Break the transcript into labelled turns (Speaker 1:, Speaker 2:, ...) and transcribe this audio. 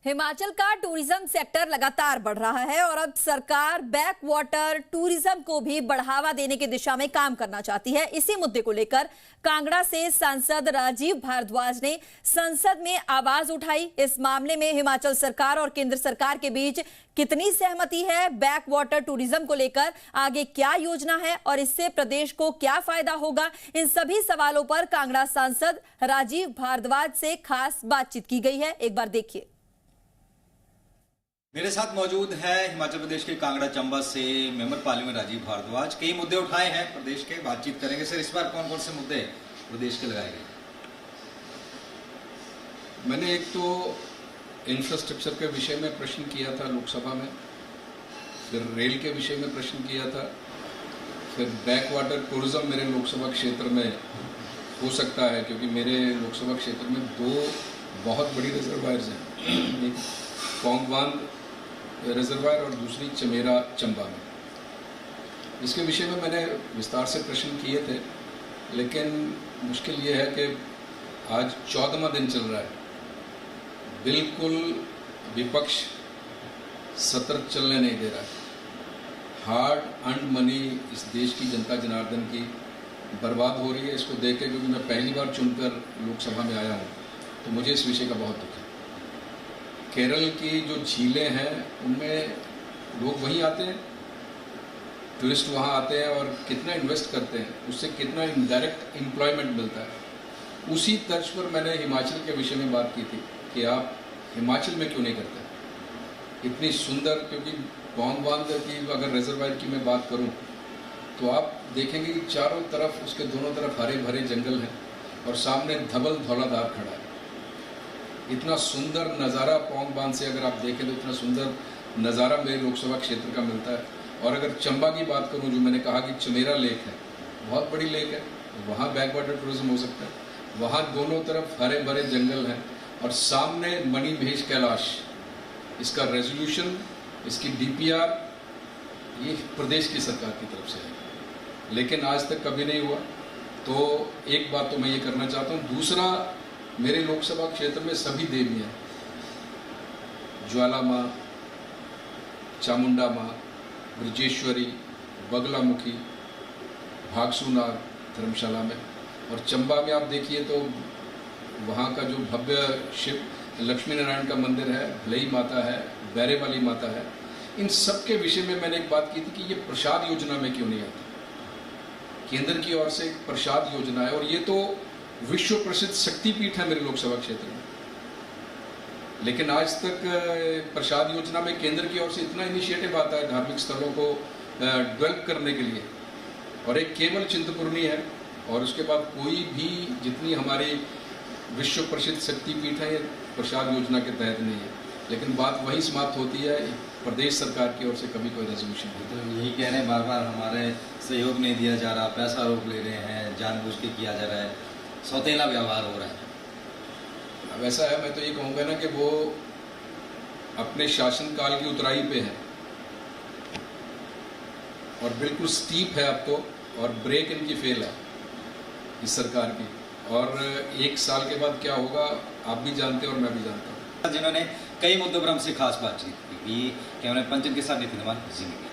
Speaker 1: हिमाचल का tourism sector लगातार बढ़ रहा है और अब सरकार बैक वाटर टूरिज्म को भी बढ़ावा देने की दिशा में काम करना चाहती है। इसी मुद्दे को लेकर कांगड़ा से सांसद राजीव भारद्वाज ने संसद में आवाज उठाई। इस मामले में हिमाचल सरकार और केंद्र सरकार के बीच कितनी सहमति है, बैक वाटर टूरिज्म को लेकर आगे क्या योजना है और इससे प्रदेश को क्या फायदा होगा, इन सभी सवालों पर कांगड़ा सांसद राजीव भारद्वाज से खास बातचीत की गई है। एक बार देखिए।
Speaker 2: मेरे साथ मौजूद है हिमाचल प्रदेश के कांगड़ा चंबा से मेंबर पार्लियामेंट राजीव भारद्वाज। कई मुद्दे उठाए हैं प्रदेश के, बातचीत करेंगे। सर, इस बार कौन कौन से मुद्दे प्रदेश के लगाए गए?
Speaker 3: मैंने एक तो इंफ्रास्ट्रक्चर के विषय में प्रश्न किया था लोकसभा में, फिर रेल के विषय में प्रश्न किया था, फिर बैक वाटर टूरिज्म मेरे लोकसभा क्षेत्र में हो सकता है क्योंकि मेरे लोकसभा क्षेत्र में दो बहुत बड़ी रिजर्वायर्स हैं, एक पौंग बांध रिजर्वायर और दूसरी चमेरा चंबा में। इसके विषय में मैंने विस्तार से प्रश्न किए थे, लेकिन मुश्किल ये है कि आज 14वां दिन चल रहा है, बिल्कुल विपक्ष सत्र चलने नहीं दे रहा है। हार्ड अर्न्ड मनी इस देश की जनता जनार्दन की बर्बाद हो रही है। इसको देख के, क्योंकि मैं पहली बार चुनकर लोकसभा में आया हूँ, तो मुझे इस विषय का बहुत दुख है। केरल की जो झीलें हैं उनमें लोग वहीं आते हैं, टूरिस्ट वहाँ आते हैं और कितना इन्वेस्ट करते हैं, उससे कितना इनडायरेक्ट एम्प्लॉयमेंट मिलता है। उसी तर्ज पर मैंने हिमाचल के विषय में बात की थी कि आप हिमाचल में क्यों नहीं करते इतनी सुंदर, क्योंकि पौंग बांध की अगर रिजर्वायर की मैं बात करूं तो आप देखेंगे कि चारों तरफ, उसके दोनों तरफ हरे भरे जंगल हैं और सामने धवल धौलाधार खड़ा है। इतना सुंदर नज़ारा पौंग बांध से अगर आप देखें तो इतना सुंदर नज़ारा मेरे लोकसभा क्षेत्र का मिलता है। और अगर चंबा की बात करूं, जो मैंने कहा कि चमेरा लेक है, बहुत बड़ी लेक है, वहाँ बैक वाटर टूरिज्म हो सकता है। वहाँ दोनों तरफ हरे भरे जंगल हैं और सामने मणिमहेश कैलाश, इसका रेजोल्यूशन, इसकी DPR ये प्रदेश की सरकार की तरफ से है, लेकिन आज तक कभी नहीं हुआ। तो एक बात तो मैं ये करना चाहता हूँ। दूसरा, मेरे लोकसभा क्षेत्र में सभी देवियाँ, ज्वाला माँ, चामुंडा माँ, ब्रजेश्वरी, बगलामुखी, भागसूनाग धर्मशाला में, और चंबा में आप देखिए तो वहाँ का जो भव्य शिव लक्ष्मी नारायण का मंदिर है, भलई माता है, बैरे वाली माता है, इन सब के विषय में मैंने एक बात की थी कि ये प्रसाद योजना में क्यों नहीं आता। केंद्र की ओर से एक प्रसाद योजना है और ये तो विश्व प्रसिद्ध शक्तिपीठ है मेरे लोकसभा क्षेत्र में, लेकिन आज तक प्रसाद योजना में केंद्र की ओर से इतना इनिशिएटिव आता है धार्मिक स्थलों को डेवलप करने के लिए, और एक केवल चिंतपूर्णी है, और उसके बाद कोई भी जितनी हमारी विश्व प्रसिद्ध शक्तिपीठ है, ये प्रसाद योजना के तहत नहीं है। लेकिन बात वही समाप्त होती है, प्रदेश सरकार की ओर से कभी कोई रेजोल्यूशन नहीं।
Speaker 2: तो यही कह रहे हैं, बार बार हमारे सहयोग नहीं दिया जा रहा, पैसा रोक ले रहे हैं, जानबूझ के किया जा रहा है, सौतेला व्यवहार हो रहा है।
Speaker 3: अब ऐसा है, मैं तो ये कहूँगा ना कि वो अपने शासनकाल की उतराई पे है और बिल्कुल स्टीप है अब तो, और ब्रेक इनकी फेल है इस सरकार की, और एक साल के बाद क्या होगा आप भी जानते हैं और मैं भी जानता हूँ।
Speaker 2: जिन्होंने कई मुद्दों पर हमसे खास बातचीत की कि उन्होंने पंचम के साथ जिंदगी